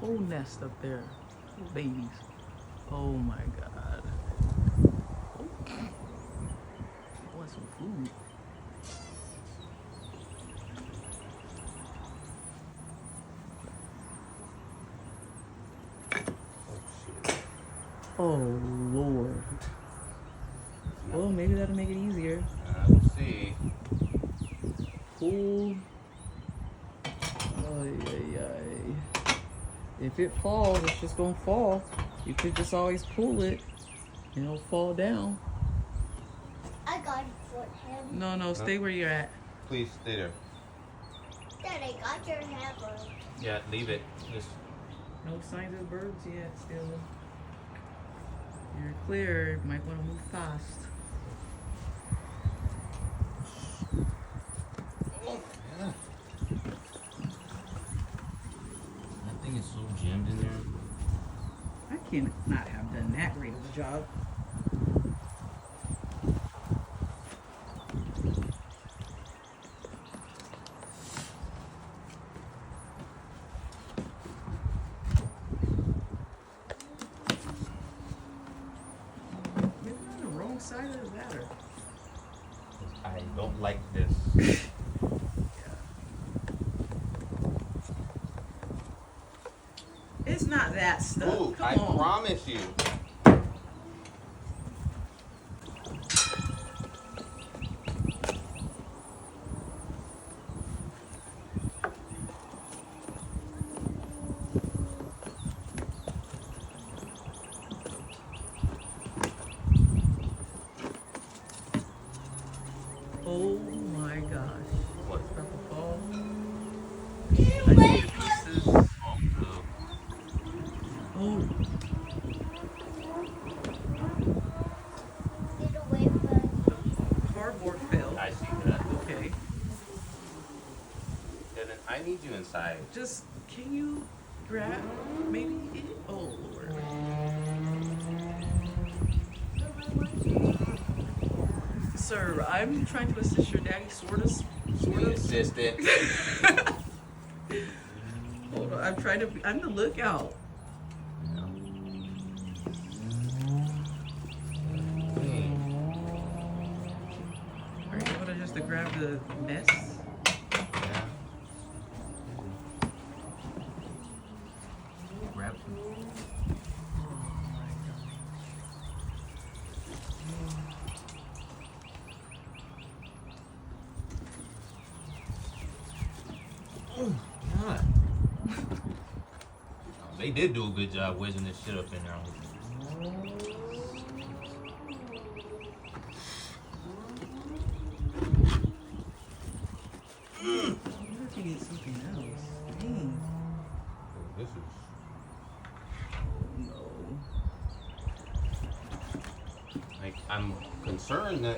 whole nest up there. Little babies. Oh my god. Oh. I want some food. Oh Lord. Well, maybe that'll make it easier. We'll see. Pull. Ay, ay, ay. If it falls, it's just gonna fall. You could just always pull it and it'll fall down. I got it for him. No, stay where you're at. Please stay there. Dad, I got your hammer. Yeah, leave it. Just No signs of birds yet, still. You're clear. Might want to move fast. oh yeah. That thing is so jammed in there. I can't not have done that great of a job. Maybe on the wrong side of the ladder. I don't like this. It's not that stuff. Ooh, Come I on. promise you. Oh my gosh. What? It's about to fall. Get I away need the from pieces. Oh, Get away from the cardboard fell. I see that. Okay. Devin, I need you inside. Just, can you grab maybe it? Oh Lord. Sir, I'm trying to assist your daddy, sort of. Assistant. Hold on, I'm trying to, I'm the lookout. Are you able to just to grab the mess? Yeah. Grab some. Oh, God. They did do a good job wedging this shit up in there. I wonder if you need something else. Dang. This is. No. Like, I'm concerned that